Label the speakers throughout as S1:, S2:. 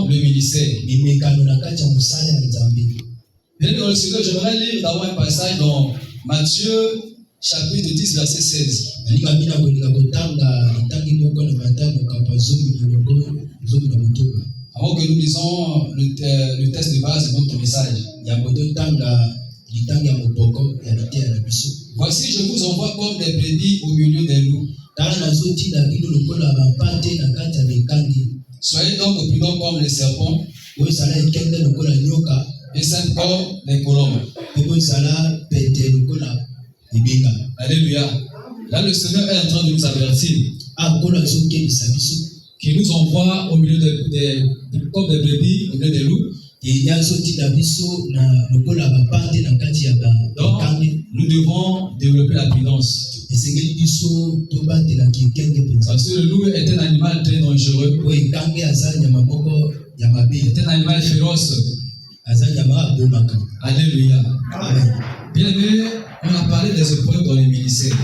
S1: le ministère. Bien dans le Seigneur, j'aimerais lire d'abord un passage dans Matthieu chapitre 10, verset 16. Avant que nous lisons le texte de base de notre message. Voici, je vous envoie comme des brebis au milieu des loups. Soyez donc prudents comme les serpents et simples comme les colombes. Alléluia. Là, le Seigneur est en train de nous avertir qu'il nous envoie au milieu comme des brebis, au milieu des loups. Donc, nous devons développer la prudence. Parce que le loup est un animal très dangereux. C'est un animal féroce. Alléluia. Bien aimé, on a parlé des épreuves dans les ministères.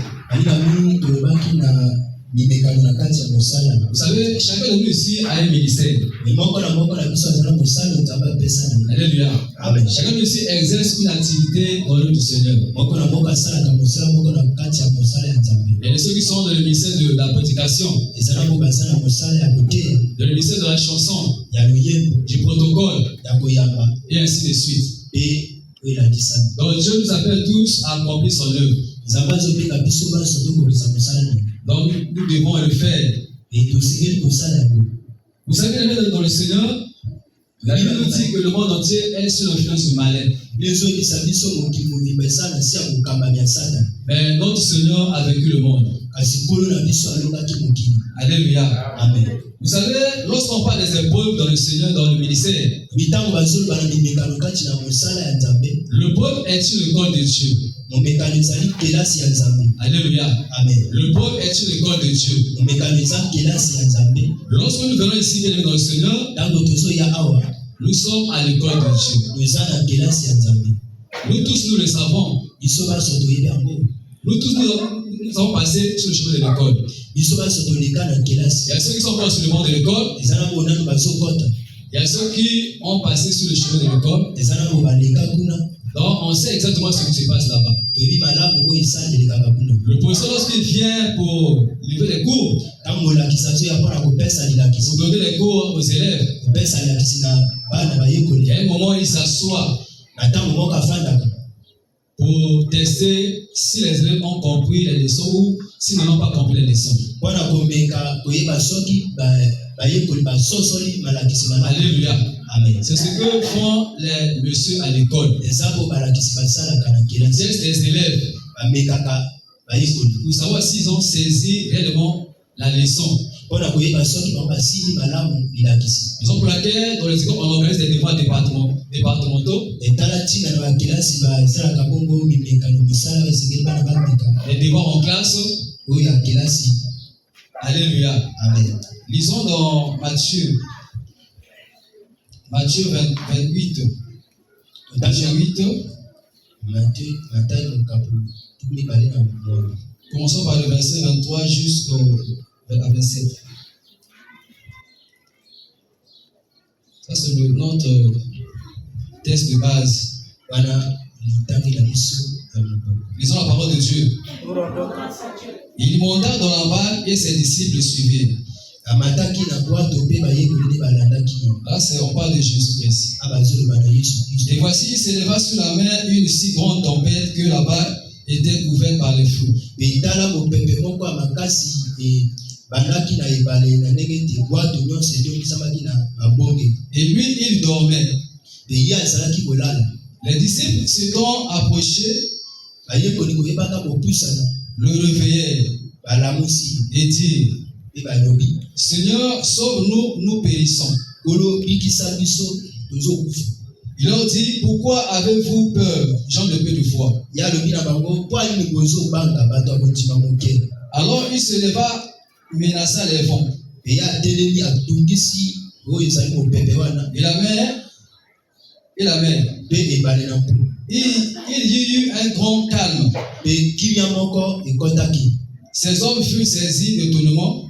S1: Vous savez, chacun de nous ici a un ministère. Alléluia. Amen. Chacun de nous ici exerce une activité dans l'œuvre du Seigneur. Il y a ceux qui sont dans le ministère de la prédication, dans le ministère de la chanson, du protocole, et ainsi de suite. Donc Dieu nous appelle tous à accomplir son œuvre. Donc nous devons le faire. Vous savez, dans le Seigneur, la Bible nous dit que le monde entier est sous l'influence du malin. Mais notre Seigneur a vaincu le monde. Alléluia. Amen. Vous savez, lorsqu'on parle des épreuves dans le Seigneur, dans le ministère, l'épreuve est une école de Dieu. Alléluia. Amen. L'épreuve est une école de Dieu. Lorsque nous venons ici dans le Seigneur, nous sommes à l'école de Dieu. Nous tous, nous le savons. Nous tous, nous avons passé sur le chemin de l'école. Il y a ceux qui sont pas sur le banc de l'école. Il y a ceux qui ont passé sur le chemin de l'école. Donc, on sait exactement ce qui se passe là-bas. Le professeur, lorsqu'il vient pour livrer des cours, pour donner des cours aux élèves, il y a un moment où il s'assoit pour tester si les élèves ont compris les leçons ou s'ils n'ont pas compris les leçons. Alléluia. Amen. C'est ce que font les messieurs à l'école. Ils testent les élèves pour savoir s'ils ont saisi réellement la leçon. Raison pour laquelle dans les écoles on organise des devoirs départementaux. Les devoirs en classe. Alléluia. Amen. Lisons dans Matthieu 28. Matthieu 8. Commençons par le verset 23 jusqu'au 27. Ça, c'est notre texte de base. Lisons la parole de Dieu. Il monta dans la barque et ses disciples le suivirent. Là, on parle de Jésus-Christ. Et voici, il s'éleva sur la mer une si grande tempête que la barque était couverte par les flots. Et lui, il dormait. Les disciples s'étant approchés, le réveillèrent et dirent: Seigneur, sauve-nous, nous périssons. Il leur dit: pourquoi avez-vous peur, gens de peu de foi? Alors il se leva, menaça les vents. Et la mer. Il y eut un grand calme. Ces hommes furent saisis d'étonnement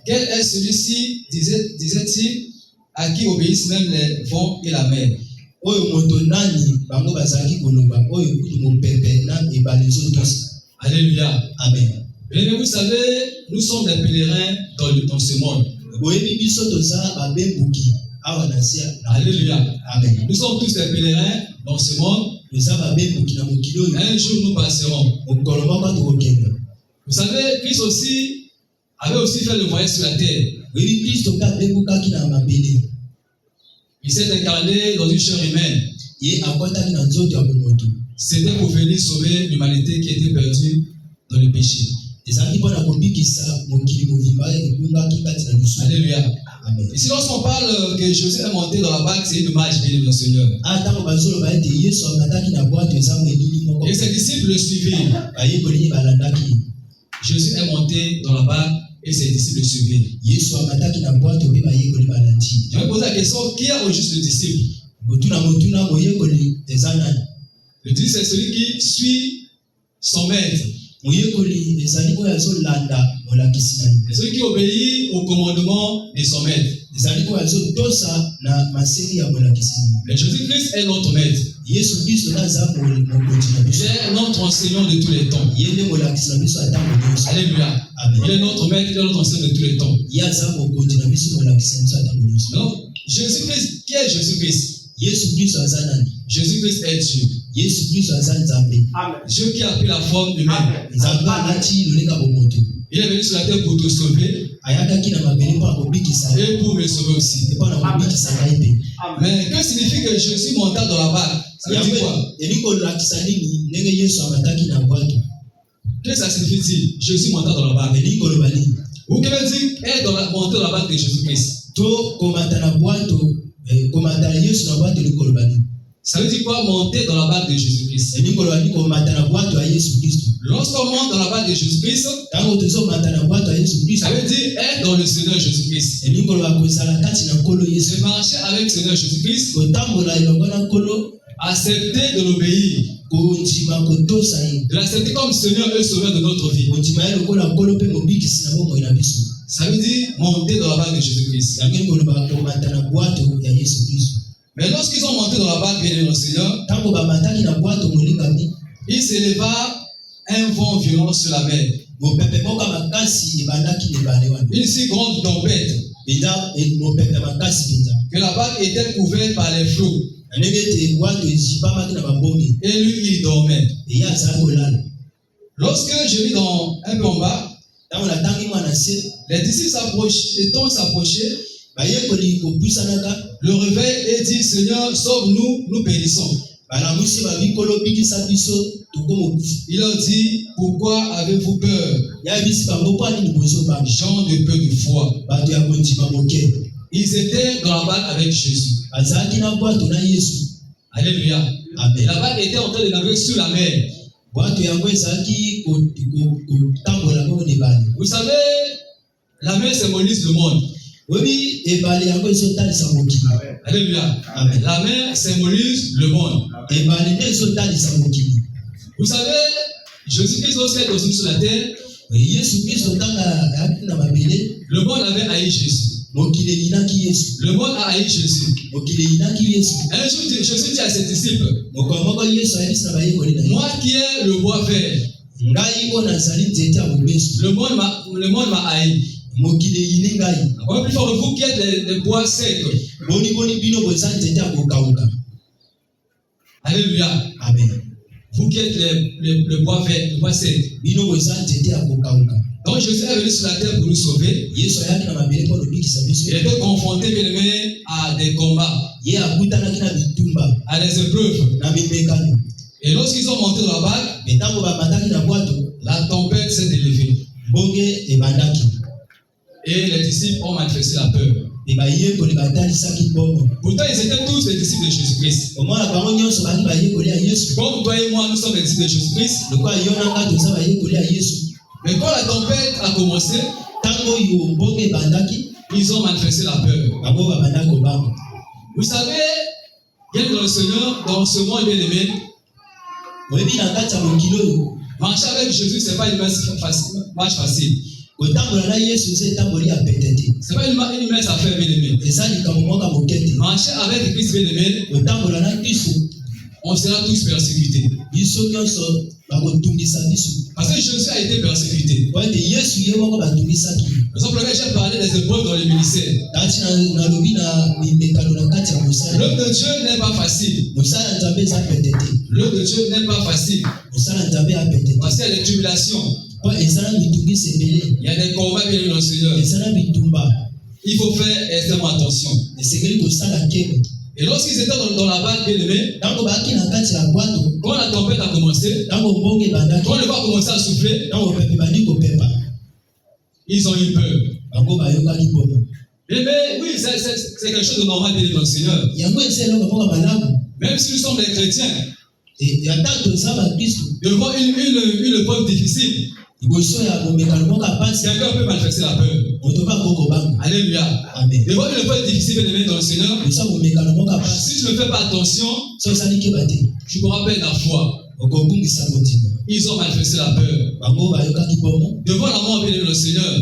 S1: Quel est celui-ci, disait-il, à qui obéissent même les vents et la mer? Alléluia.
S2: Amen.
S1: Mais vous savez, nous sommes des pèlerins dans ce monde. Alléluia.
S2: Amen.
S1: Nous sommes tous des pèlerins dans ce monde. Un jour nous passerons. Vous savez, Christ aussi avait aussi fait le voyage sur la terre. Il s'est incarné dans une chair humaine. C'était pour venir sauver l'humanité qui était perdue dans le péché. Alléluia.
S2: Amen.
S1: Ici, lorsqu'on parle que Jésus est monté dans la barque, c'est une image bien du Seigneur. Et ses disciples le suivaient. Jésus est monté dans la barque et ses disciples le suivaient. Je vais poser la question, qui est au juste le disciple? Le disciple, c'est celui qui suit son maître. C'est celui qui obéit au commandement de son maître. Mais Jésus-Christ est notre maître. Il est notre enseignant de tous les temps. Alléluia.
S2: Amen.
S1: Il est notre maître, il est notre enseignant de tous les temps. Donc, Jésus-Christ, qui est Jésus-Christ? Jésus-Christ est Dieu. Dieu qui a pris la forme humaine. Il est venu sur la terre pour te sauver et pour me sauver aussi. Mais que signifie que Jésus monta dans la barque? Ça veut dire quoi? Qu'est-ce que ça signifie? Jésus monta dans la barque. Ou que veut dire être monter dans la barque de Jésus-Christ? Ça veut dire quoi monter dans la barque de Jésus-Christ? Lorsqu'on monte dans la barque de Jésus-Christ, ça veut dire être dans le Seigneur Jésus-Christ. C'est marcher avec le Seigneur Jésus-Christ, accepter de l'obéir, de l'accepter comme Seigneur et Sauveur de notre vie. Ça veut dire monter dans la barque de Jésus-Christ. Mais lorsqu'ils ont monté dans la barque bien le Seigneur, il s'éleva un vent violent sur la mer. Une si grande tempête que la barque était couverte par les flots. Et lui, il dormait. Lorsque je lis un peu en bas, les disciples s'approchaient, le réveil et dit, Seigneur, sauve-nous, nous périssons. Il leur dit, pourquoi avez-vous peur? Gens de peu de foi. Ils étaient dans la barque avec Jésus. Alléluia. Et la barque était en train de naviguer sur la mer. Vous savez, la mer symbolise le monde. Alléluia.
S2: Amen.
S1: La mer symbolise le monde. Vous savez, Jésus-Christ, lorsqu'il est descendu sur la terre, le monde avait haï Jésus. Le monde a haï Jésus. Un jour, Jésus dit à ses disciples, moi qui ai le bois vert, le monde m'a haï. Encore plus fort, vous qui êtes les bois secs. Alléluia.
S2: Amen.
S1: Vous qui êtes le bois vert, le bois sec. Donc Jésus est venu sur la terre pour nous sauver. Il était confronté bien aimé à des combats, à des épreuves. Et lorsqu'ils sont montés dans la barque, la tempête s'est élevée. Et les disciples ont manifesté la peur. Pourtant, ils étaient tous les disciples de Jésus-Christ. Comme toi et moi, nous sommes les disciples de Jésus-Christ. Mais quand la tempête a commencé, ils ont manifesté la peur. Vous savez, bien dans le Seigneur, dans ce monde bien aimé, marcher avec Jésus, ce n'est pas une marche facile. C'est pas une mince affaire, bien aimé. Marcher avec Christ, bien aimé, on sera tous persécutés. Parce que Jésus a été persécuté. Par exemple, j'ai parlé des épreuves dans le ministère. L'œuvre de Dieu n'est pas facile. L'œuvre de Dieu n'est pas facile. Parce qu'il y a des tribulations. Il y a des combats bien dans le Seigneur. Il faut faire extrêmement attention. Et lorsqu'ils étaient dans la barque, bien aimé, quand la tempête a commencé, quand le vent a commencé à souffler, ils ont eu peur. Mais oui, c'est quelque chose de normal bien dans le Seigneur. Même si nous sommes des chrétiens, devant une épreuve difficile, quelqu'un peut manifester la peur. Alléluia. Devant une épreuve difficile dans le Seigneur, si tu ne fais pas attention, tu pourras perdre la foi. Ils ont manifesté la peur. Devant la mort dans le Seigneur,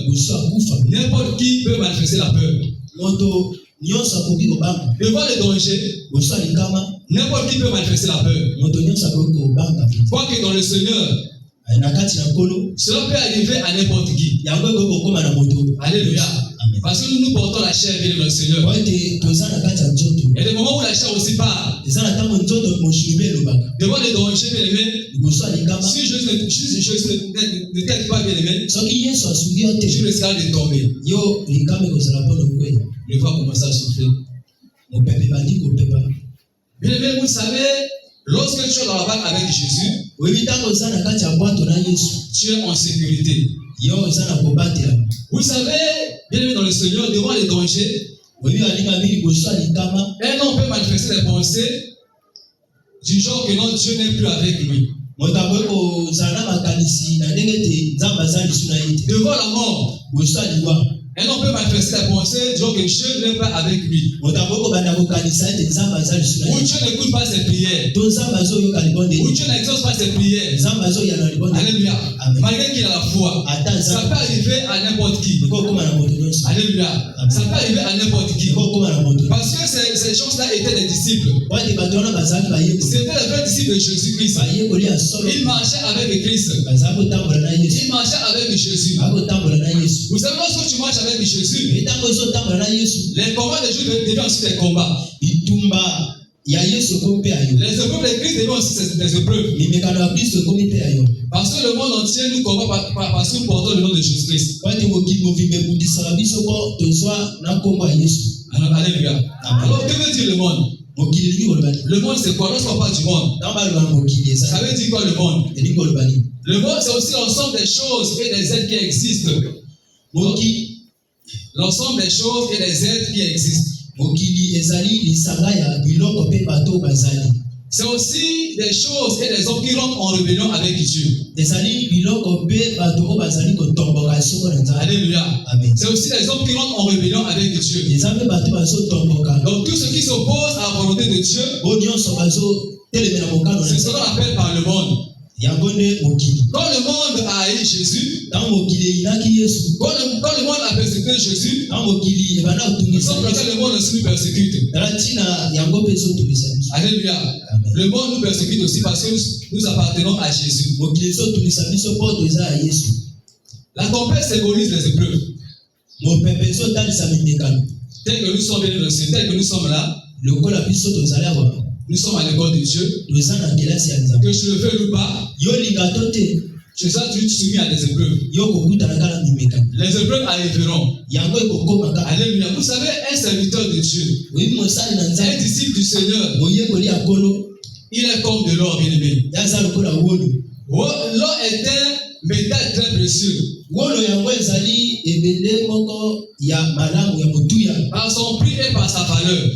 S1: n'importe qui peut manifester la peur. Devant les dangers, n'importe qui peut manifester la peur. Quoique dans le Seigneur, cela peut arriver à n'importe qui. Alléluia. Parce que nous portons la chair bien dans le Seigneur. Il y a des moments où la chair aussi part. Devant les dangers, bien aimé, si Jésus ne t'aide pas, bien aimé, tu risqueras de tomber. Le vent commence à souffler. Bien aimé, vous savez, lorsque tu es dans la barque avec Jésus, tu es en sécurité. Vous savez, bien aimé dans le Seigneur, devant les dangers, un homme peut manifester des pensées du genre que non, Dieu n'est plus avec lui. Devant la mort, un homme peut manifester des pensées du genre que Dieu n'est pas avec lui. Ou Dieu n'écoute pas ses prières. Ou Dieu n'exauce pas ses prières. Alléluia. Malgré qu'il a la foi, ça peut arriver à n'importe qui. Alléluia. Ça peut arriver à n'importe qui. Parce que ces gens-là étaient des disciples. C'était les vrais disciples de Jésus-Christ. Ils marchaient avec Christ. Ils marchaient avec Jésus. Vous savez, lorsque tu marches avec Jésus, les combats de Dieu deviennent aussi des combats. Les épreuves de Christ deviennent aussi des épreuves. Parce que le monde entier nous combat parce que nous portons le nom de Jésus-Christ. Alléluia. Alors, que veut dire le monde? Le monde, c'est quoi? Lorsqu'on parle du monde, ça veut dire quoi le monde? Le monde, c'est aussi l'ensemble des choses et des êtres qui existent. L'ensemble des choses et des êtres qui existent. C'est aussi des choses et des hommes qui rentrent en rébellion avec Dieu. Alléluia. C'est aussi des hommes qui rentrent en rébellion avec Dieu. Donc tout ce qui s'oppose à la volonté de Dieu, c'est ce qu'on appelle par le monde. Quand le monde a haï Jésus, quand le monde a persécuté Jésus, nous sommes que le monde aussi nous persécute. Alléluia. Le monde nous persécute aussi parce que nous appartenons à Jésus. La tempête symbolise les épreuves. Tel que nous sommes bien dans le Seigneur, tel que nous sommes là, nous sommes à l'école de Dieu. Que je le veuille ou pas, je serai toujours soumis à des épreuves. Les épreuves arriveront. Alléluia. Vous savez, un serviteur de Dieu, un disciple du Seigneur, il est comme de l'or, bien aimé. L'or est un métal très précieux. Par son prix et par sa valeur.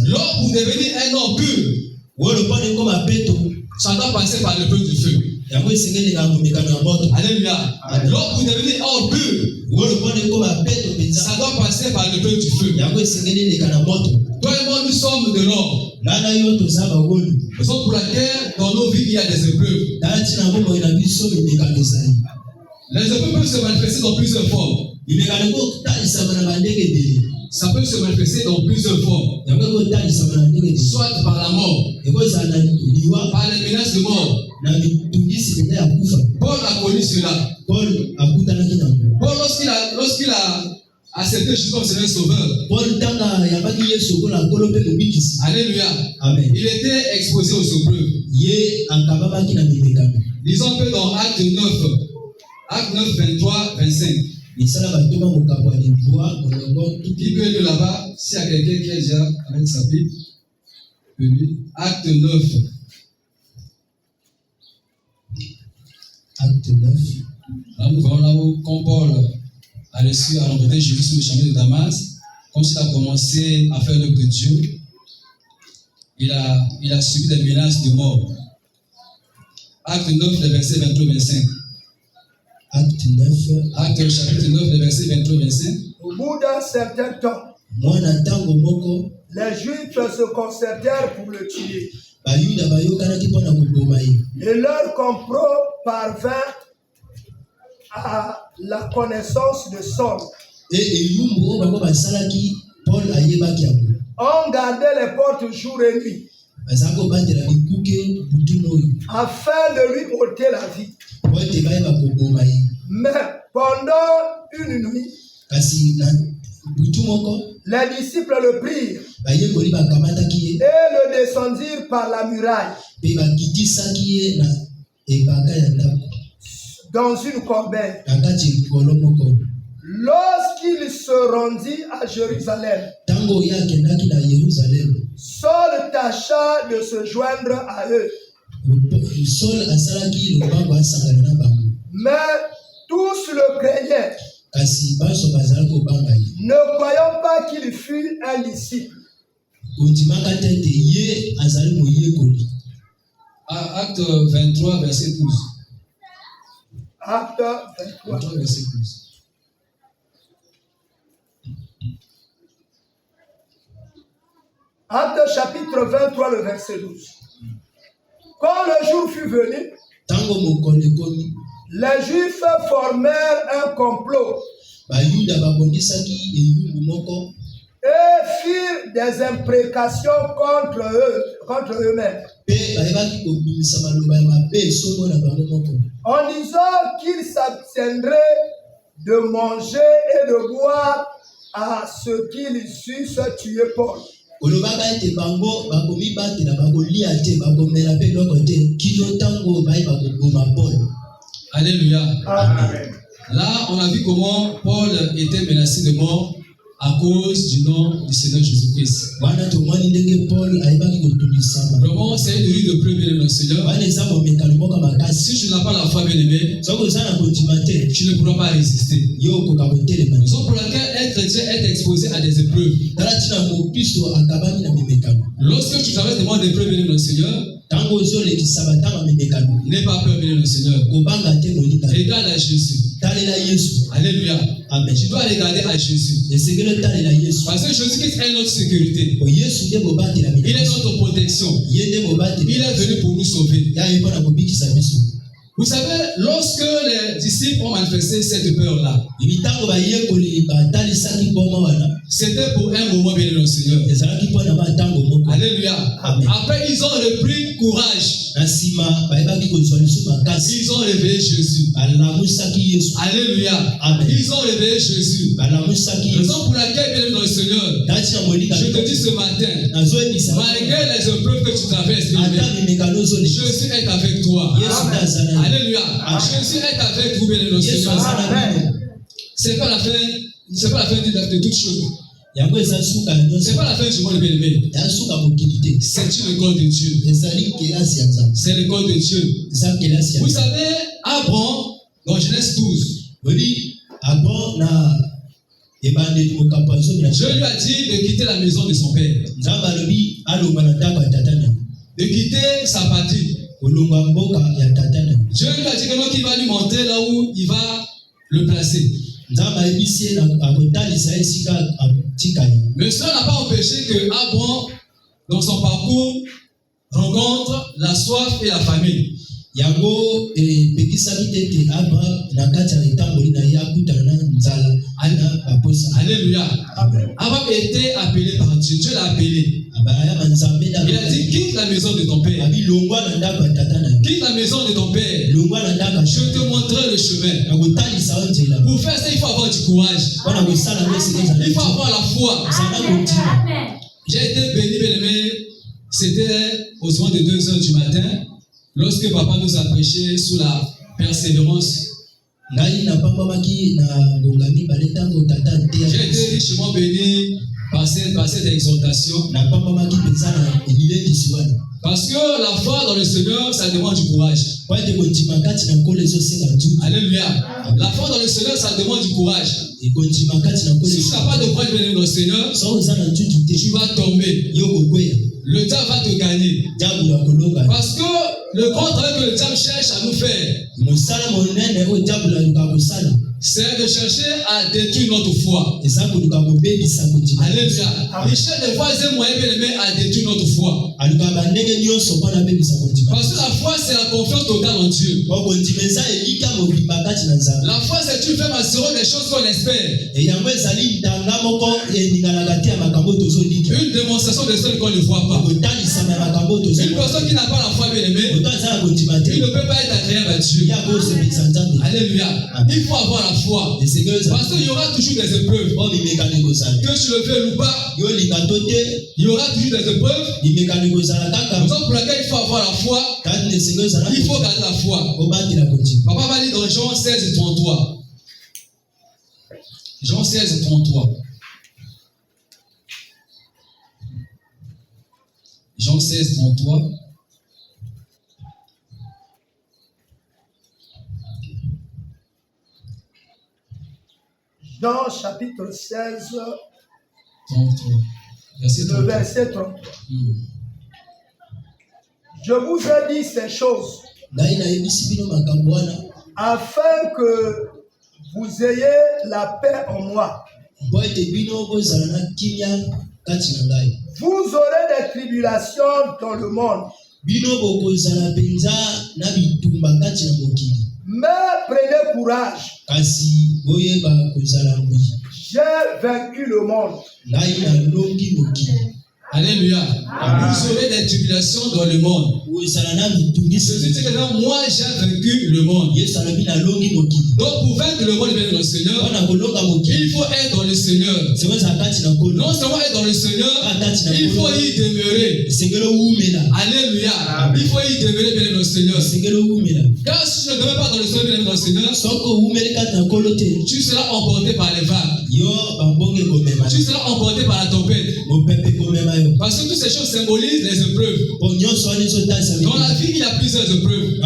S1: L'or pour devenir un or pur, ça doit passer par le feu du feu. Alléluia. L'or pour devenir or pur, ça doit passer par le feu du feu. Toi et moi, nous sommes de l'or. Raison pour laquelle, dans nos vies, il y a des épreuves. Les épreuves peuvent se manifester dans plusieurs formes. Ça peut se manifester dans plusieurs formes. Soit par la mort, par les menaces de mort. Paul a connu cela. Paul, lorsqu'il a accepté Jésus comme Seigneur Sauveur, alléluia, amen. Il était exposé aux épreuves. Lisons un peu dans Acte 9, 23, 25. Qui peut lire là-bas, s'il y a quelqu'un qui est déjà avec sa Bible, Acte 9.
S2: Acte 9.
S1: Là, nous voyons là où, quand Paul a rencontré Jésus sur le chemin de Damas, comme s'il a commencé à faire l'œuvre de Dieu, il a subi des menaces de mort. Acte 9, les versets 23-25. Acte chapitre 9, les versets 23-25.
S3: Au bout d'un certain temps, les Juifs se concertèrent pour le tuer. Et leur complot parvint à la connaissance de Saul. On gardait les portes jour et nuit afin de lui ôter la vie. Mais pendant une nuit, les disciples le prirent et le descendirent par la muraille dans une corbeille. Lorsqu'il se rendit à Jérusalem, Saul tâcha de se joindre à eux. Mais tous le craignaient, ne croyant pas qu'il fût un disciple.
S1: Acte 23, verset 12.
S3: Acte 23,
S1: verset 12.
S3: Acte chapitre 23, le verset 12. Quand le jour fut venu, les Juifs formèrent un complot et firent des imprécations contre eux-mêmes, en disant qu'ils s'abstiendraient de manger et de boire à ce qu'ils eussent tué Paul.
S1: Alléluia.
S3: Amen.
S1: Là, on a vu comment Paul était menacé de mort à cause du nom du Seigneur Jésus-Christ. Vraiment, c'est une rue de preuve, bien aimé Seigneur. Si tu n'as pas la foi, bien aimé, tu ne pourras pas résister. Raison pour laquelle être chrétien est exposé à des épreuves. Lorsque tu traverses des moments d'épreuve, bien aimé Seigneur, n'aie pas peur, bien aimé Seigneur. Regarde à Jésus. Alléluia. Amen. Tu dois regarder à Jésus. Parce que Jésus-Christ est notre sécurité. Il est notre protection. Il est venu pour nous sauver. Vous savez, lorsque les disciples ont manifesté cette peur-là, c'était pour un moment, bien aimé Seigneur. Alléluia. Amen. Après, ils ont repris courage. Ils ont réveillé Jésus. Alléluia. Amen. Ils ont réveillé Jésus. Raison pour laquelle, bien aimé Seigneur, je te dis ce matin, malgré les épreuves que tu traverses, Jésus est avec toi. Alléluia. Jésus est avec vous, bien aimé Seigneur. C'est pas la fin de toutes choses. C'est pas la fin du monde, bien aimé. C'est une école de Dieu. C'est l'école de Dieu. Vous savez, Abraham, dans Genèse 12, Dieu lui a dit de quitter la maison de son père, de quitter sa patrie. Dieu lui a dit qu'il va lui montrer là où il va le placer. Mais cela n'a pas empêché que Abraham, dans son parcours, rencontre la soif et la famine.
S3: Yango pekisaki tete Abraham na kati ya etamboli na ye akutana na nzala ana baposa.
S1: Alléluia. Abraham était appelé par Dieu. Dieu l'a appelé. Il a dit quitte la maison de ton père. Quitte la maison de ton père. Je te montrerai le chemin. Pour faire ça, il faut avoir du courage. Il faut avoir la foi. J'ai été béni, bien-aimé. C'était aux soins de 2h du matin. Lorsque papa nous a prêché sur la persévérance, j'ai été richement béni par cette exhortation. Parce que la foi dans le Seigneur, ça demande du courage. Alléluia. La foi dans le Seigneur, ça demande du courage. Si tu n'as pas de courage dans le Seigneur, tu vas tomber. Le diable va te gagner. Parce que le grand travail que le diable cherche à nous faire, c'est de chercher à détruire notre foi. Alléluia. Il cherche des fois un moyen à détruire notre foi. Parce que la foi, c'est la confiance totale en Dieu. La foi, c'est une ferme assurance des choses qu'on espère. Une démonstration de celles qu'on ne voit pas. Une personne qui n'a pas la foi, bien aimée, il ne peut pas être agréable à Dieu. Alléluia. Il faut avoir la foi. Parce qu'il y aura toujours des épreuves. Que tu le veuilles ou pas, il y aura toujours des épreuves. Raison pour laquelle il faut avoir la foi. Il faut garder la foi. Papa va lire dans Jean 16 et 33. Jean 16 et 33. Jean 16, 33.
S3: Jean chapitre 16,
S1: 33.
S3: Le verset 33. Je vous ai dit ces choses afin que vous ayez la paix en moi. Vous aurez des tribulations dans le monde. Mais prenez courage. J'ai vaincu le monde.
S1: Alléluia. Vous aurez des tribulations dans le monde. Jésus dit que moi j'ai vaincu le monde. Donc pour vaincre le monde dans le Seigneur, il faut être dans le Seigneur. Non seulement être dans le Seigneur, il faut y demeurer. Alléluia. Il faut y demeurer bien dans le Seigneur. Car si tu ne demeures pas dans le Seigneur, bien dans le Seigneur, tu seras emporté par les vagues. Tu seras emporté par la tempête. Parce que toutes ces choses symbolisent les épreuves. Dans la vie, il y a plusieurs épreuves.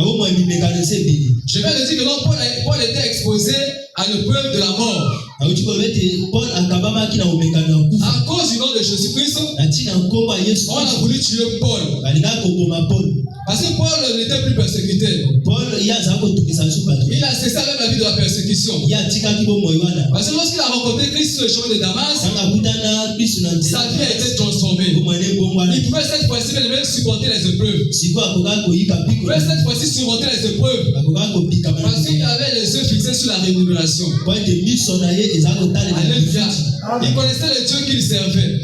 S1: Je viens de dire que Paul était exposé à l'épreuve de la mort. À cause du nom de Jésus-Christ, on a voulu tuer Paul. Parce que Paul n'était plus persécuté. Il a cessé avec la vie de la persécution. Parce que lorsqu'il a rencontré Christ sur le chemin de Damas, sa vie a été transformée. Il pouvait cette fois-ci même supporter les épreuves. Il pouvait cette fois-ci supporter les épreuves. Parce qu'il avait les yeux fixés sur la rémunération. Alléluia. Il connaissait le Dieu qu'il servait.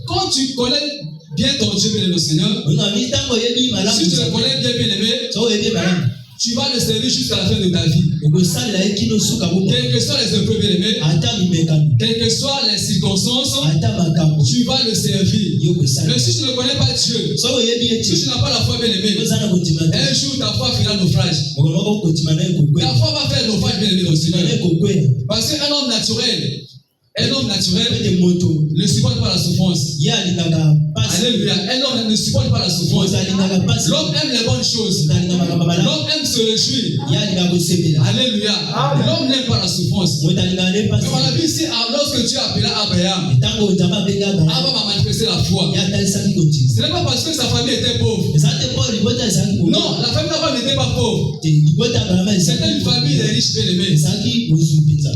S1: Quand tu connais bien ton Dieu, bien le Seigneur, si tu le connais bien aimé, tu vas le servir jusqu'à la fin de ta vie. Quelles que soient les épreuves bien aimées, quelles que soient les circonstances, tu vas le servir. Mais si tu ne connais pas Dieu, si tu n'as pas la foi bien aimée, un jour ta foi fera naufrage. Ta foi va faire naufrage bien aimé dans le Seigneur. Parce qu'un homme naturel ne supporte pas la souffrance. Alléluia. Alléluia. Un homme ne supporte pas la souffrance. L'homme aime les bonnes choses. L'homme aime se réjouir. Alléluia. L'homme n'aime pas la souffrance. Mais on a vu ici, lorsque Dieu appela Abraham, Abraham a manifesté la foi. Ce n'est pas parce que sa famille était pauvre. Non, la famille d'Abraham n'était pas pauvre. C'était une famille de riches bien-aimés.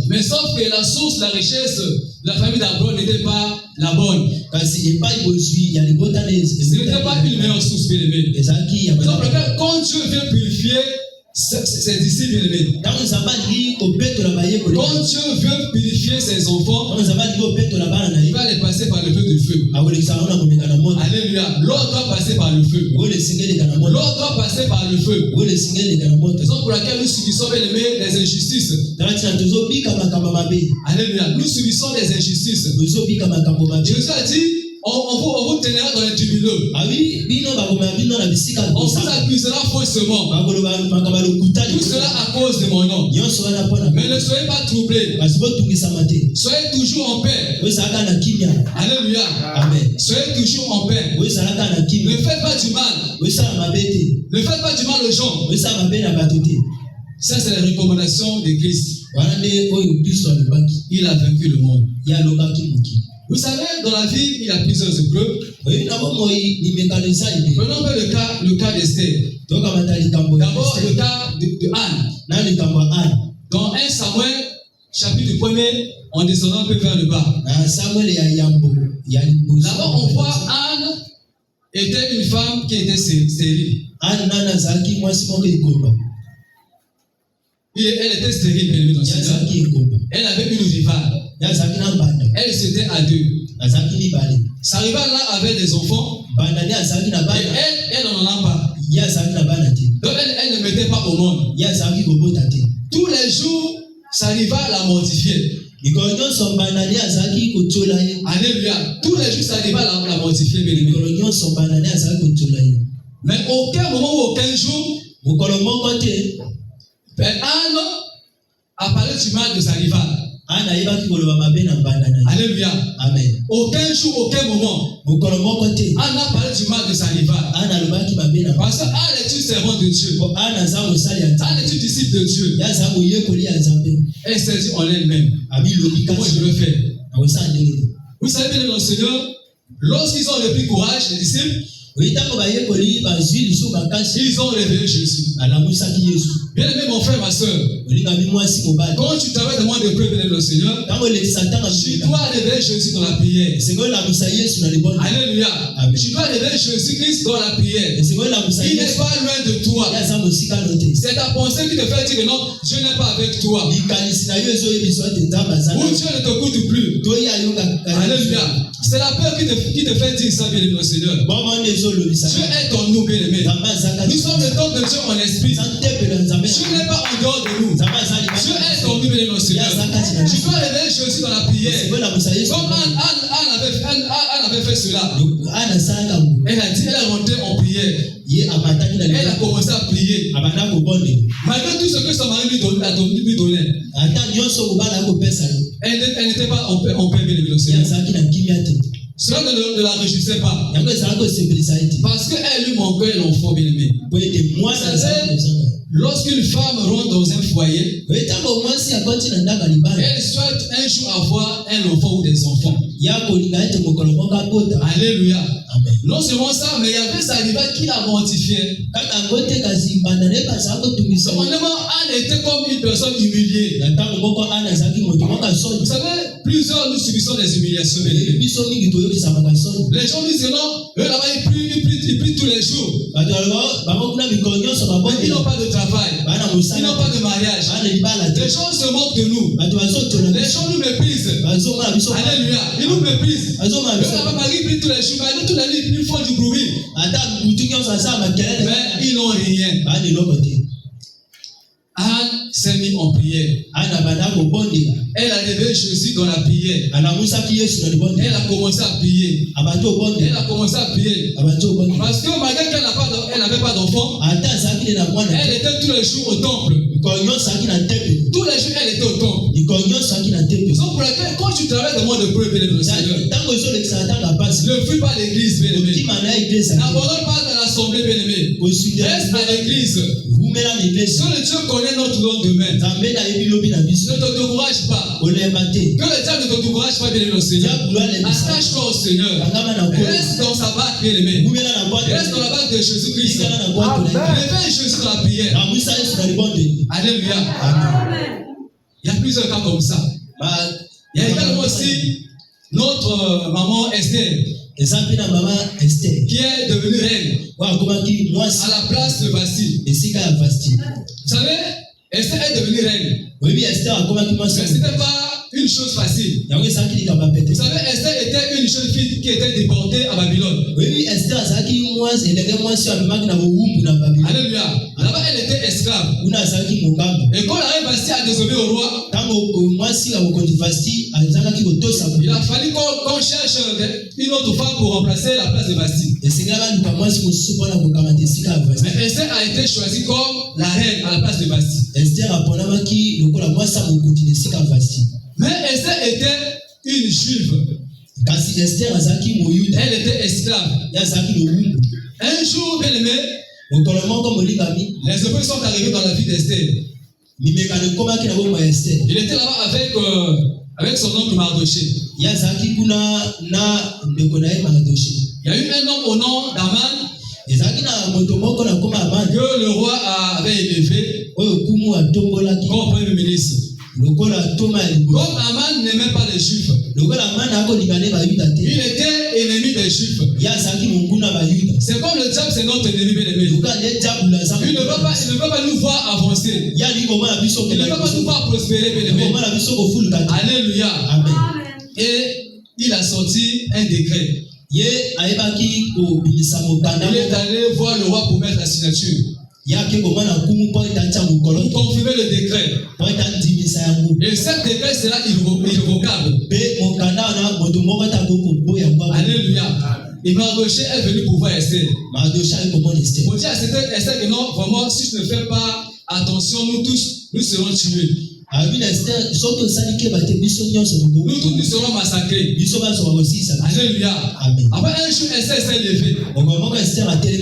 S1: Mais sauf que la source, la richesse de la famille d'Abraham n'était pas la bonne. Ce n'était pas une meilleure source bien-aimée. Quand Dieu veut purifier ses disciples bien-aimés, quand Dieu veut purifier ses enfants, il va les passer par le feu du feu. Alléluia. L'autre doit passer par le feu. L'autre doit passer par le feu. Raison pour laquelle nous subissons bien-aimés des injustices. Alléluia. Nous subissons des injustices. Jésus a dit, on vous tiendra dans les tribunaux. On vous accusera faussement. Tout cela à cause de mon nom. Mais ne soyez pas troublés. Soyez toujours en paix. Alléluia. Amen. Soyez toujours en paix. Ne faites pas du mal. Ne faites pas du mal aux gens. Ça, c'est la recommandation de Christ. Il a vaincu le monde. Vous savez, dans la vie, il y a plusieurs épreuves. Prenons le cas d'Esther. D'abord, le cas de Anne. Dans 1 Samuel, chapitre 1er, en descendant un peu vers le bas. D'abord, on voit Anne était une femme qui était stérile. Elle était stérile, bien évidemment. Elle avait une rivale. Elle s'était à deux. Sa rivale là avait des enfants. Et elle n'en a pas. Donc elle ne mettait pas au monde. Tous les jours, sa rivale la mortifiait. Alléluia. Tous les jours, sa rivale la mortifiait. Mais aucun moment ou aucun jour, Anne a parlé du mal de sa rivale. Alléluia. Amen. Aucun jour, aucun moment, Anne a parlé du mal de sa rivale. Parce qu'Anne est une servante de Dieu. Anne est une disciple de Dieu. Elle s'est dit en elle-même, comment je le fais? Vous savez bien, le Seigneur, lorsqu'ils ont repris courage, les disciples, ils ont révélé Jésus. Bien aimé mon frère, ma soeur, quand tu travailles devant des preuves de le Seigneur, tu dois révéler Jésus dans la prière. Alléluia. Tu dois révéler Jésus-Christ dans la prière. Il n'est pas loin de toi. C'est ta pensée qui te fait dire que non, Dieu n'est pas avec toi. Ou Dieu ne t'écoute plus. Alléluia. C'est la peur qui te fait dire ça, bien aimé le Seigneur. Dieu est en nous, bien aimé. Nous sommes le temple de Dieu en esprit. Dieu n'est pas en dehors de nous. Dieu est en nous, bien aimé le Seigneur. Tu dois révéler Jésus dans la prière. Comme Anne avait fait cela. Elle a dit, elle est rentrée en prière. Elle a commencé à prier. Malgré tout ce que son mari lui donnait. Elle n'était pas en paix, bien aimé le Seigneur. Cela ne la réjouissait pas. Parce qu'elle lui manquait l'enfant, bien aimé. Lorsqu'une femme rentre dans un foyer, elle souhaite un jour avoir un enfant ou des enfants. Alléluia. Amen. Non seulement ça, mais il y avait sa rivale qui la mortifiait. Cependant, Anne était comme une personne humiliée. Vous savez, plusieurs nous subissons des humiliations. Les gens disent que non, eux là-bas ils prient tous les jours. Mais ils n'ont pas de travail. Ils n'ont pas de mariage. Les gens se moquent de nous. Les gens nous méprisent. Alléluia. Ils nous méprisent. Eux là-bas, Marie prie tous les jours. Mais tous les jours, ils font du bruit. Mais ils n'ont rien. Anne s'est mise en prière. Elle a révélé Jésus dans la prière. Elle a commencé à prier. Parce que malgré qu'elle n'avait pas d'enfant, elle était tous les jours au temple. Tous les jours, elle était au temple. Raison pour laquelle quand tu travailles dans le monde de preuve, bien aimé, Seigneur, ne fuis pas l'église, bien aimé. N'abandonne pas dans l'assemblée, bien aimé. Reste à l'église. Seul Dieu connaît notre lendemain. Ne te décourage pas. Que le diable ne te décourage pas, bien aimé, Seigneur. Attache-toi au Seigneur. Reste dans sa barque, bien aimé. Reste dans la barque de Jésus-Christ. Réveille Jésus dans la prière. Alléluia. Il y a plusieurs cas comme ça. Il y a également aussi notre maman Esther, qui est devenue reine à la place de Vasti. Vous savez, Esther est devenue reine. Mais ce n'était pas une chose facile. Vous savez, Esther était une jeune fille qui était déportée à Babylone. Alléluia. Là-bas, elle était esclave. Et quand la reine Vasti a désobéi au roi, il a fallu qu'on cherche une autre femme pour remplacer la place de Vasti. Mais Esther a été choisie comme la reine à la place de Vasti. Mais Esther était une juive. Elle était esclave. Un jour, bien aimé, les Hébreux sont arrivés dans la vie d'Esther. Il était là-bas avec son oncle Mardoché. Il y a eu un homme au nom d'Aman que le roi avait élevé comme premier ministre. Comme Aman n'aimait pas les Juifs, il était ennemi des Juifs. C'est comme le diable, c'est notre ennemi, bien aimé. Il ne veut pas nous voir avancer. Il ne veut pas nous voir prospérer, bien aimé. Alléluia. Amen. Et il a sorti un décret. Il est allé voir le roi pour mettre la signature. Pour confirmer le décret. Et ce décret sera irrévocable. Alléluia. Et Mardoché est venu pour voir Esther. Pour dire à Esther que non, vraiment, si je ne fais pas attention, nous tous, nous serons tués. Nous tous, nous serons massacrés. Alléluia. Après un jour, Esther s'est levée.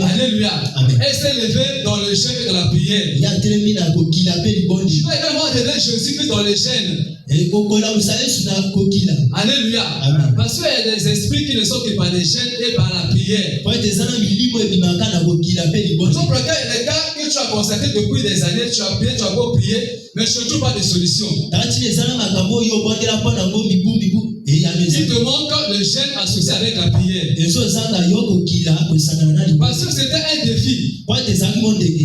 S1: Alléluia. Elle s'est levée dans le jeûne et dans la prière. Je dois également aider Jésus dans les jeûnes. Alléluia. Parce qu'il y a des esprits qui ne sont que par les jeûnes et par la prière. Donc, pour les cas que tu as constaté depuis des années, tu as prié, tu as beau prier, mais je ne trouve pas de solution. Il te manque le jeûne associé avec la prière. Parce que c'était un défi.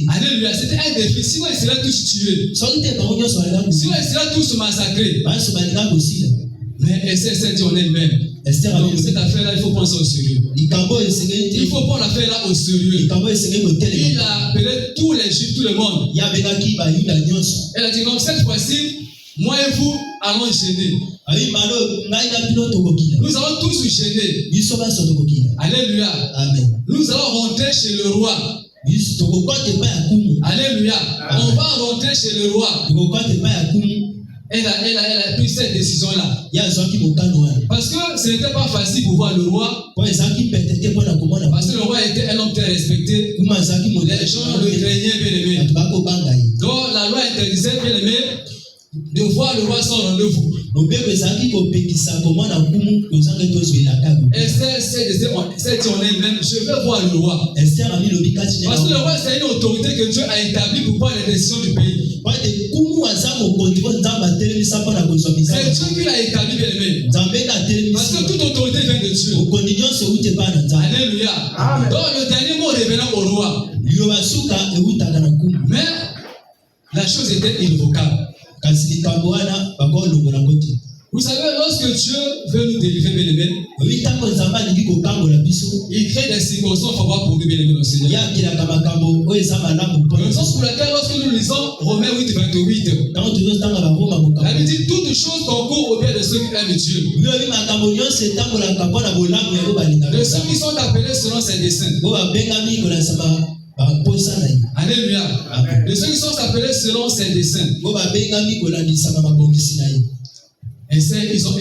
S1: Alléluia, c'était un défi. Sinon, ils seraient tous tués. Sinon, ils seraient tous massacrés. Mais Esther s'est dit en elle-même. Donc, cette affaire-là, il faut prendre ça au sérieux. Il faut prendre l'affaire-là au sérieux. Il a appelé tous les Juifs, tout le monde. Elle a dit, donc cette fois-ci, moi et vous allons gêner. Nous allons tous gêner. Alléluia. Amen. Nous allons rentrer chez le roi. Alléluia. On va rentrer chez le roi. Elle a pris cette décision-là. Parce que ce n'était pas facile pour voir le roi. Parce que le roi était un homme très respecté. Les gens le craignaient, bien aimé. Donc la loi interdisait, bien aimé, de voir le roi sans rendez-vous. Esther s'est dit en elle-même, je vais voir le roi. Parce que le roi, c'est une autorité que Dieu a établie pour prendre les décisions du pays. C'est Dieu qui l'a établi, bien aimé. Parce que toute autorité vient de Dieu. Alléluia. Donc le dernier mot revenant au roi. Mais la chose était irrévocable. Vous savez, lorsque Dieu veut nous délivrer, bien aimé, il crée des circonstances favorables pour nous, bien aimé, dans le Seigneur. Raison pour laquelle, lorsque nous lisons Romains 8, 28, la Bible dit toutes choses concourent au bien de ceux qui aiment Dieu. De ceux qui sont appelés selon ses desseins. Alléluia. De ceux qui sont appelés selon ses desseins. Esther, ils ont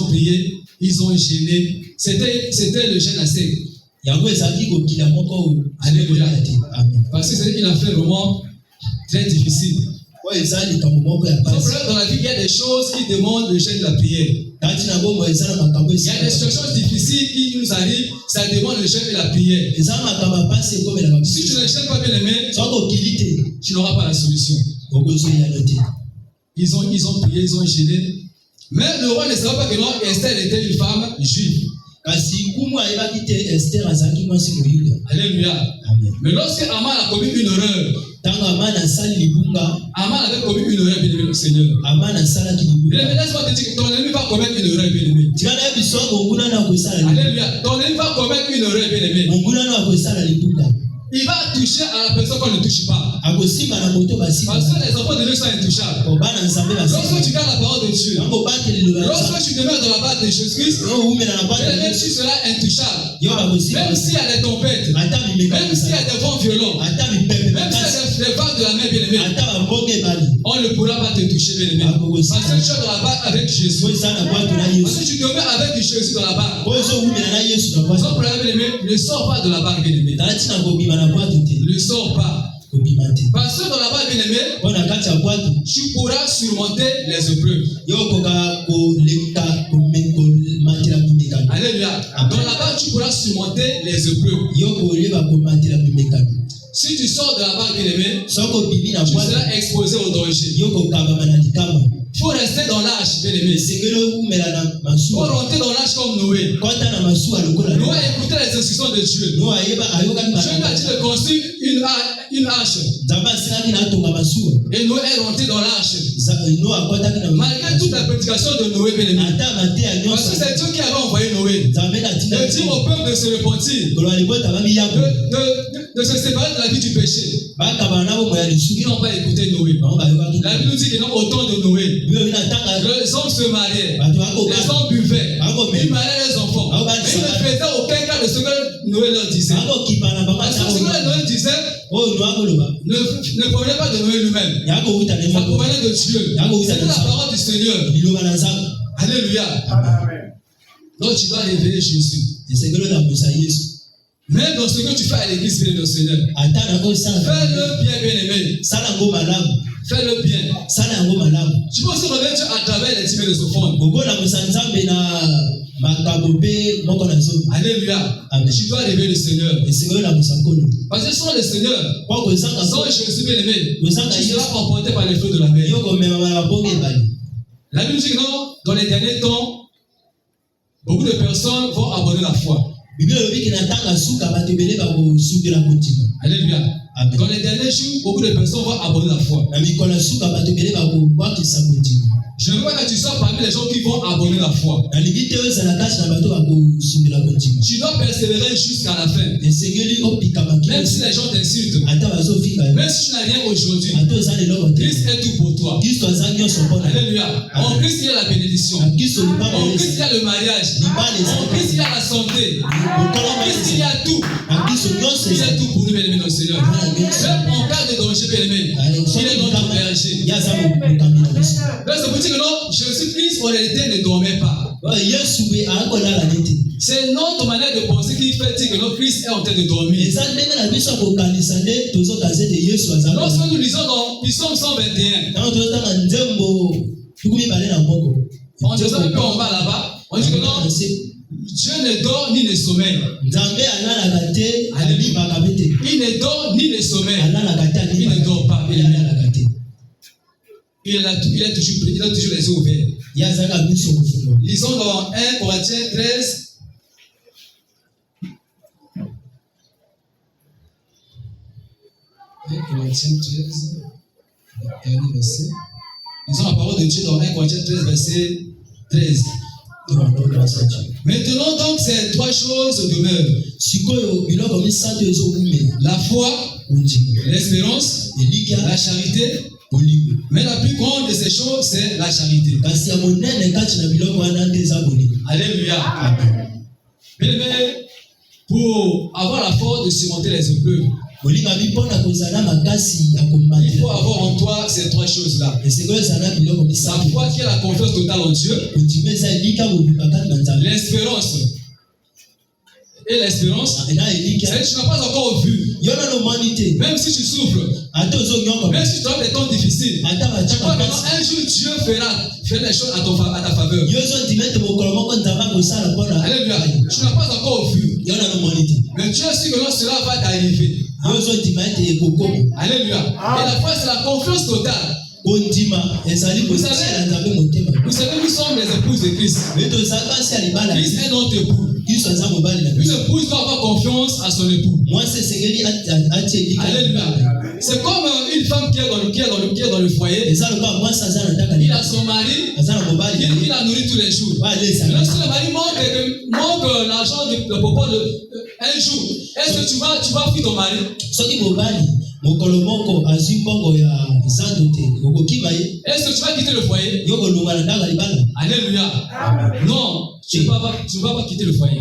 S1: prié, ils ont gêné. C'était le jeûne à sec. Alléluia. Parce que c'est une affaire vraiment très difficile. Dans la vie, il y a des choses qui demandent le jeûne de la prière. Il y a des situations difficiles qui nous arrivent, ça demande le jeûne de la prière. Si tu ne jeûnes pas bien aimé, tu n'auras pas la solution. Ils ont prié, ils ont gêné. Mais le roi ne savait pas que non, Esther était une femme juive. Alléluia. Mais lorsque Aman a commis une erreur, Aman avait commis une erreur, bien aimé le Seigneur. Laisse-moi te dire que ton ennemi va commettre une erreur, bien aimé. Alléluia. Ton ennemi va commettre une erreur, bien aimé. Il va toucher à la personne qu'on ne touche pas. Parce que les enfants de Dieu sont intouchables. Lorsque tu gardes la parole de Dieu, lorsque tu demeures dans la base de Jésus-Christ, tu seras intouchable. Même s'il y a des tempêtes, même s'il y a des vents violents, même s'il y a des vagues de la mer, bien aimé, on ne pourra pas te toucher, bien aimé. Parce que tu es dans la base avec Jésus. Parce que tu demeures avec Jésus dans la base. Son problème, bien aimé, ne sors pas de la base, bien aimé. Ne sors pas. Parce que dans la base, bien aimé, tu pourras surmonter les épreuves. Alléluia. Dans la base, tu pourras surmonter les épreuves. Si tu sors de la base, bien aimé, tu seras exposé au danger. Il faut rester dans l'âge, bien aimé. Il faut rentrer dans l'âge comme Noé. Noé écoutait les instructions de Dieu. Dieu lui a dit de construire une hache. Et Noé est rentré dans l'âge. Malgré toute la prédication de Noé, bien aimé. Parce que c'est Dieu qui avait envoyé Noé. Il dit au peuple de se repentir. De se séparer de la vie du péché. Ils n'ont pas écouté Noé. La Bible nous dit que non, au temps de Noé, les hommes se mariaient, les hommes buvaient, ils mariaient les enfants. Mais ils ne faisaient aucun cas de ce que Noé leur disait. Parce que ce que Noé disait ne provenait pas de Noé lui-même. Ça provenait de Dieu. C'était la parole du Seigneur. Alléluia. Donc tu dois révéler Jésus. Même dans ce que tu fais à l'église, bien le Seigneur, fais-le bien, bien aimé. Fais-le bien. Tu peux aussi revenir Dieu à travers les dîmes et les offrandes. Alléluia. Tu dois révéler le Seigneur. Parce que sans le Seigneur, sans Jésus bien aimé, tu seras emporté par les feux de la mer. La Bible dit que non, dans les derniers temps, beaucoup de personnes vont abandonner la foi. Alléluia. Dans les derniers jours, beaucoup de personnes vont abandonner la foi. Je ne veux pas que tu sois parmi les gens qui vont abandonner la foi. Tu dois persévérer jusqu'à la fin. Même si les gens t'insultent, même si tu n'as rien aujourd'hui, Christ est tout pour toi. Alléluia. En Christ, il y a la bénédiction. En Christ, il y a le mariage. En Christ, il y a la santé. En Christ, il y a tout. Il y a tout pour nous, bien-aimés dans le Seigneur. Même en cas de danger, bien-aimés, il est notre berger. C'est pour dire que non, Jésus-Christ, en réalité, ne dormait pas. C'est notre manière de penser qui fait dire que notre Christ est en train de dormir. Lorsque nous lisons dans Psaume 121, on dit un peu en bas là-bas, on dit que non, Dieu ne dort ni ne sommeille. Il ne dort ni ne sommeille. Il ne dort pas. Il a toujours les yeux ouverts. Lisons dans 1 Corinthiens 13. Lisons la parole de Dieu dans 1 Corinthiens 13, verset 13. Maintenant donc ces trois choses demeurent: la foi, l'espérance, la charité. Mais la plus grande de ces choses, c'est la charité. Alléluia. Bien aimé, pour avoir la force de surmonter les épreuves, Il faut avoir en toi ces trois choses-là. La foi qui est la confiance totale en Dieu. L'espérance. Et l'espérance, c'est que tu n'as pas encore vu. Même si tu souffres, même si tu as des temps difficiles, tu crois que un jour Dieu fera les choses à ta faveur. Alléluia. Tu n'as pas encore vu. Mais Dieu sait que cela va t'arriver. Alléluia. Et la foi, c'est la confiance totale. Vous savez, nous sommes les épouses de Christ. Christ est notre époux. Une épouse doit avoir confiance à son époux. Alléluia. C'est comme une femme qui est dans le foyer. Il a son mari. Il la nourrit tous les jours. Lorsque le mari manque l'argent de papa un jour, est-ce que tu vas fuir ton mari? Est-ce que tu vas quitter le foyer? Alléluia. Non, tu ne vas pas quitter le foyer.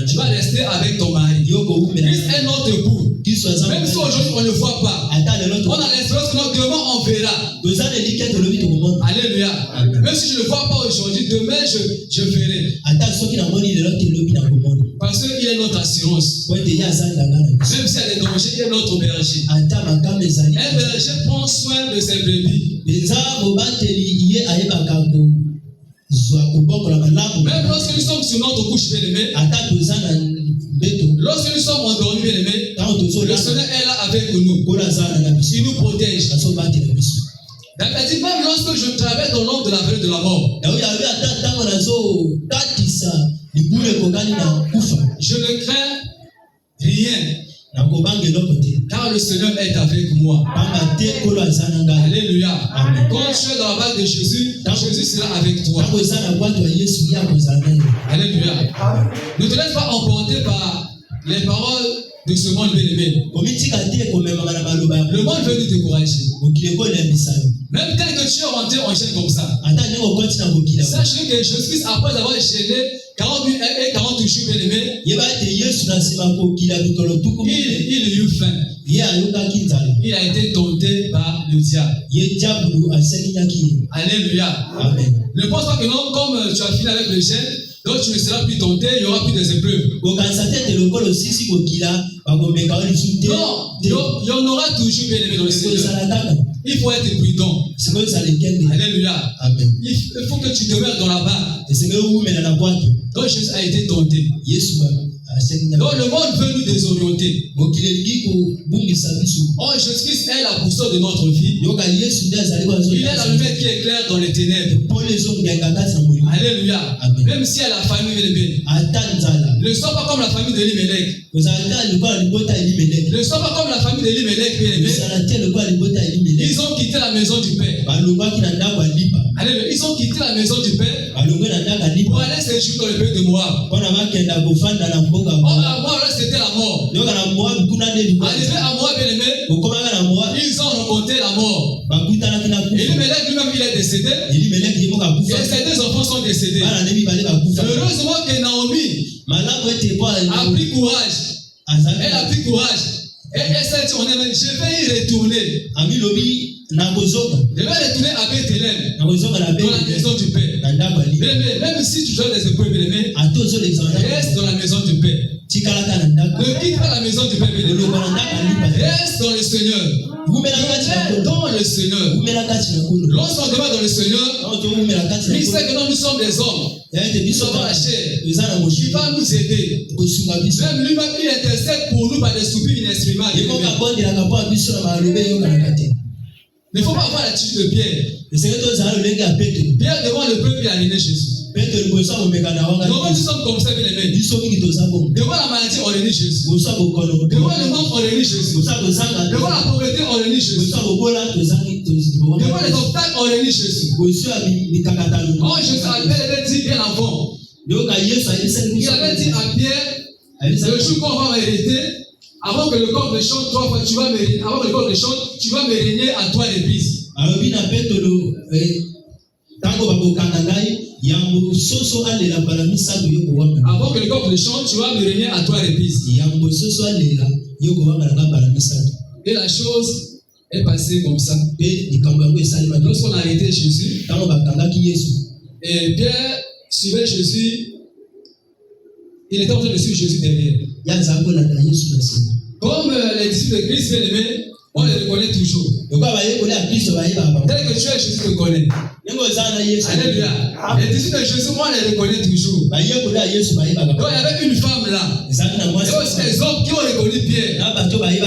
S1: Tu vas rester avec ton mari. Christ est notre époux. Même si aujourd'hui on ne le voit pas, on a l'espérance que demain on verra. Alléluia. Même si je ne le vois pas aujourd'hui, demain je verrai. Parce qu'il est notre assurance. Même s'il y a des dangers, il est notre berger. Un berger prend soin de ses brebis. Même lorsque nous sommes sur notre couche bien-aimée, lorsque nous sommes endormis bien-aimés, le Seigneur est là avec nous. Il nous protège. D'accord, dit même lorsque je traverse dans l'ombre de la vallée de la mort, je ne crains rien. Car le Seigneur est avec moi. Alléluia. Quand tu es dans la vague de Jésus, Jésus sera avec toi. Alléluia. Ne te laisse pas emporter par les paroles de ce monde bien-aimé. Le monde veut nous décourager. Même tel que tu es rentré en chaîne comme ça, sache que Jésus, après avoir gêné 40 et 40 jours bien-aimé, il eut faim. Il a été tenté par le diable. Alléluia. Amen. Ne pense pas que non, comme tu as fini avec le jeûne, donc tu ne seras plus tenté, il n'y aura plus des épreuves. Non, il y en aura toujours bien-aimé dans le Seigneur. Il faut être prudent. Alléluia. Amen. Il faut que tu demeures dans la barre. Donc Jésus a été tenté. Donc le monde veut nous désorienter. Oh, Jésus-Christ est la boussole de notre vie. Il est la lumière qui éclaire dans les ténèbres. Alléluia. Même si elle a la famille de bien. Ne sois pas comme la famille de Elimelech. Ne sois pas comme la famille de Elimelech. Ils ont quitté la maison du Père. Alléluia. Ils ont quitté la maison du Père pour aller séjourner dans le pays de Moab. Oh, à Moab, c'était la mort. Arrivé à Moab, bien-aimé, ils ont rencontré la mort. Elimelech lui-même, il est décédé. Et ses deux enfants sont décédés. Heureusement que Naomi a pris courage. Elle a pris courage. Et elle s'est dit, je vais y retourner. Je vais retourner à Bethléem, dans la maison du Père. Même si tu joues des épreuves, reste dans la maison du Père. Ne quitte pas la maison du Père. Reste dans le Seigneur. Reste dans le Seigneur. Lorsqu'on demeure dans le Seigneur, il sait que nous sommes des hommes. Nous sommes la chair. Il va nous aider. Même lui-même, il intercède pour nous par des soupirs inexprimables. Il ne faut pas avoir l'attitude de Pierre. Pierre devant le peuple, il a mené Jésus. Devant nous sommes comme ça, bien aimés. Devant la maladie, on réunit Jésus. Devant le manque, on réunit Jésus. Devant la pauvreté, on réunit Jésus. Devant les obstacles, on réunit Jésus. Oh, Jésus avait dit bien avant. Il avait dit à Pierre, le jour qu'on va m'hériter, avant que le corps me chante 3 fois, tu vas me régner. Avant que le corps me chante, tu vas me régner à 3 reprises. Avant que le corps me chante, tu vas me régner à 3 reprises. Et la chose est passée comme ça. Lorsqu'on a arrêté Jésus, et Pierre suivait Jésus, il était en train de suivre Jésus derrière. Comme les disciples de Christ bien-aimés, on les reconnaît toujours. Dès que tu es, Jésus te connaît. Alléluia. Les disciples de Jésus, on les reconnaît toujours. Donc il y avait une femme là. Il y avait aussi des hommes qui ont reconnu Pierre.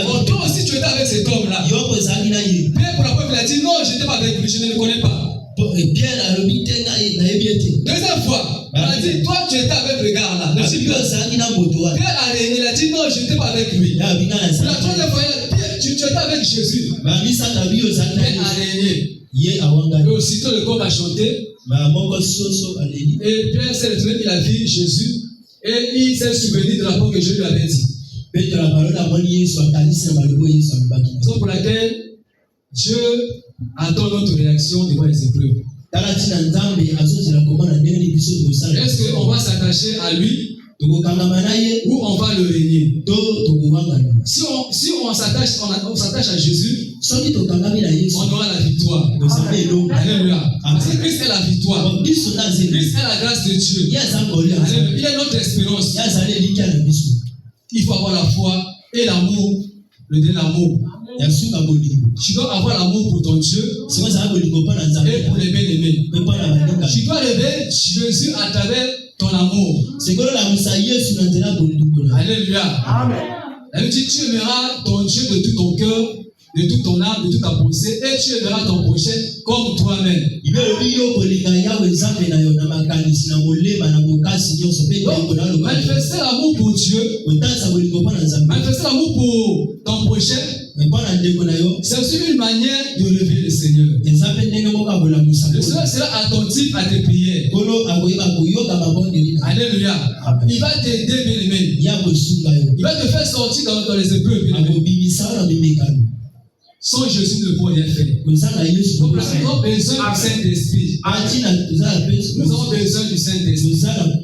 S1: Bon, toi aussi tu étais avec cet homme-là. Pierre pour la première fois il a dit non, je n'étais pas avec lui, je ne le connais pas. Deuxième fois, il a dit toi tu étais avec le gars là. Pierre a régné, il a dit non, je n'étais pas avec lui. La troisième fois, Pierre, tu étais avec Jésus. Pierre a régné. Et aussitôt le corps a chanté. Et Pierre s'est retrouvé, il a vu Jésus. Et il s'est souvenu de la parole que Jésus lui avait dit. Raison pour laquelle Dieu attend notre réaction devant les épreuves. Est-ce qu'on va s'attacher à lui ou on va le régner? Si on s'attache à Jésus, on aura la victoire. Alléluia. Parce que Christ est la victoire. Christ est la grâce de Dieu. Alléluia. Il est notre espérance. Il faut avoir la foi et l'amour, le de l'amour. Tu dois avoir l'amour pour ton Dieu et pour les bien-aimés. Tu dois lever Jésus à travers ton amour. Alléluia. Amen. Tu aimeras ton Dieu de tout ton cœur, de toute ton âme, de toute ta pensée, et tu aimeras ton prochain comme toi-même. Donc, manifester l'amour pour Dieu, manifester l'amour pour ton prochain, c'est aussi une manière de lever le Seigneur. Le Seigneur sera attentif à tes prières. Alléluia. Il va t'aider, bien-aimé. Il va te faire sortir dans les épreuves, bien-aimé. Sans Jésus, ne peut rien faire. Nous avons besoin du Saint-Esprit. Nous avons besoin du Saint-Esprit.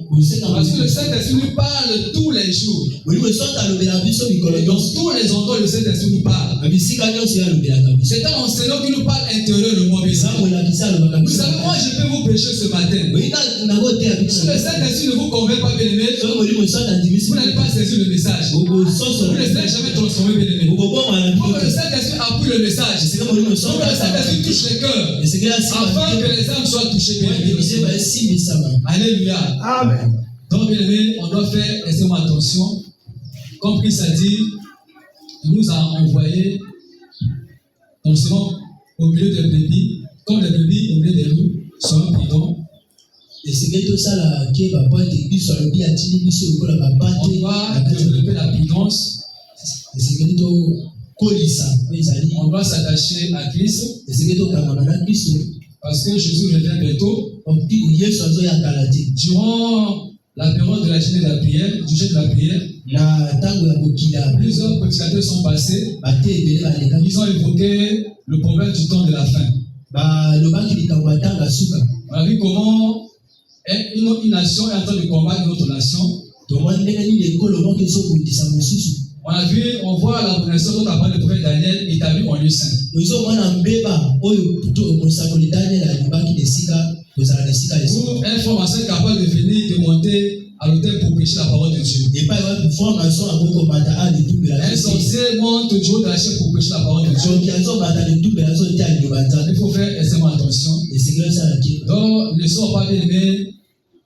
S1: Parce que le Saint-Esprit nous parle tous les jours. Dans tous les endroits, le Saint-Esprit nous parle. C'est un enseignant qui nous parle intérieurement. Vous savez, moi, je peux vous prêcher ce matin. Si le Saint-Esprit ne vous convainc pas, bien-aimé, vous n'allez pas saisir le message. Vous ne laissez jamais transformer, bien-aimé. Pour que le Saint-Esprit appuie le message. Pour que le Saint-Esprit touche les cœurs. Afin que les âmes soient touchées, bien-aimé. Alléluia. Amen. Donc, bien-aimé, on doit faire extrêmement attention. Comme Christ a dit, il nous a envoyé non seulement au milieu des brebis, comme les brebis au milieu des loups, soyons prudents. On doit développer la prudence. On doit s'attacher à Christ. Parce que Jésus revient bientôt. Durant la période de la journée de la prière, du jeûne de la prière, plusieurs prédicateurs sont passés. Ils ont évoqué le problème du temps de la fin. On a vu comment une nation est en train de combattre une autre nation. On voit l'abomination dont a parlé le prophète Daniel établie en lieu saint. Ou un formateur capable de venir de monter à l'autel pour prêcher la parole de Dieu. Un sorcier monte du haut de la chaise pour prêcher la parole de Dieu. Il faut faire extrêmement attention. Donc, ne sois pas bien-aimé,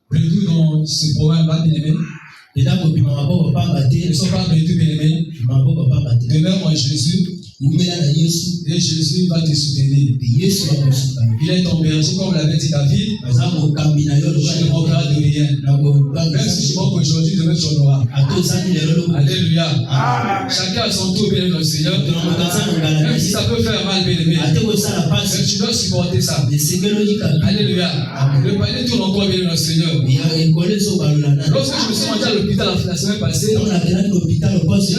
S1: prévu dans ce programme-là, bien-aimé. Ne sois pas prévu, bien-aimé. Demeure en Jésus. Et Jésus va te soutenir. Il est ton berger, comme l'avait dit David. Je ne manquerai de rien. Même si je manque aujourd'hui, demain tu en auras. Alléluia. Chacun a son tour, bien aimé, le Seigneur. Même si ça peut faire mal, bien aimé. Mais tu dois supporter ça. Alléluia. Le panier tourne encore, bien aimé, le Seigneur. Lorsque je me suis rendu à l'hôpital la semaine passée, j'ai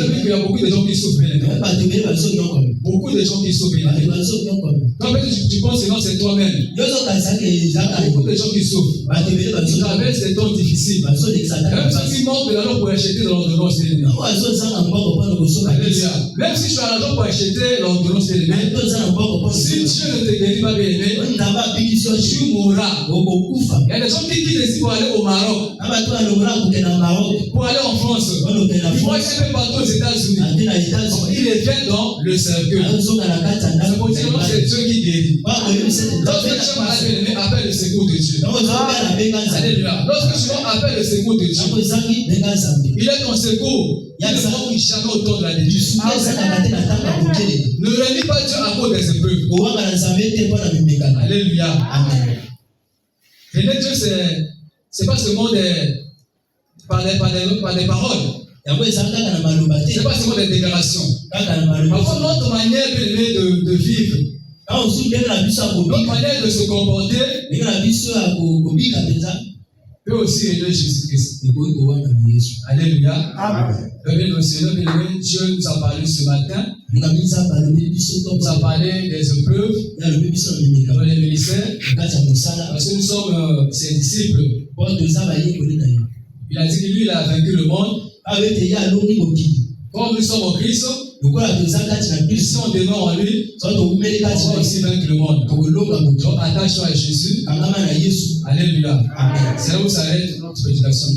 S1: vu qu'il y a beaucoup de gens qui souffrent, bien aimé. Beaucoup de gens qui souffrent. Quand tu penses que c'est toi-même. Beaucoup de gens qui souffrent. Ils traversent ces temps difficiles. Même ceux qui manquent de l'argent pour acheter de l'ordonnance. Alléluia. Même si tu as l'argent pour acheter l'ordonnance, si Dieu ne te guérit pas, bien aimé, tu mourras. Il y a des gens qui décident pour aller au Maroc, pour aller en France. Ils vont être un peu partout aux États-Unis. Ils reviennent dans le cercueil. C'est pour dire que c'est Dieu qui guérit. Lorsque tu es malade, bien aimé, appelle le secours de Dieu. Alléluia. Lorsque tu appelles le secours de Dieu, il est ton secours. Il ne manque jamais autant de la délice. Ne relis pas Dieu à cause des épreuves. Alléluia. Amen. Aimer Dieu, c'est pas seulement par des paroles. C'est pas seulement des déclarations. Parfois, notre manière de vivre, notre manière de se comporter, peut aussi aider Jésus-Christ. Alléluia. Amen. Dieu nous a parlé ce matin. Il nous a parlé des épreuves dans les ministères. Parce que nous sommes ses disciples. Il a dit que lui, il a vaincu le monde. Quand nous sommes en Christ, si on demeure en lui, on va aussi vaincre le monde. Donc attache-toi à Jésus. Alléluia. C'est là où s'arrête notre prédication.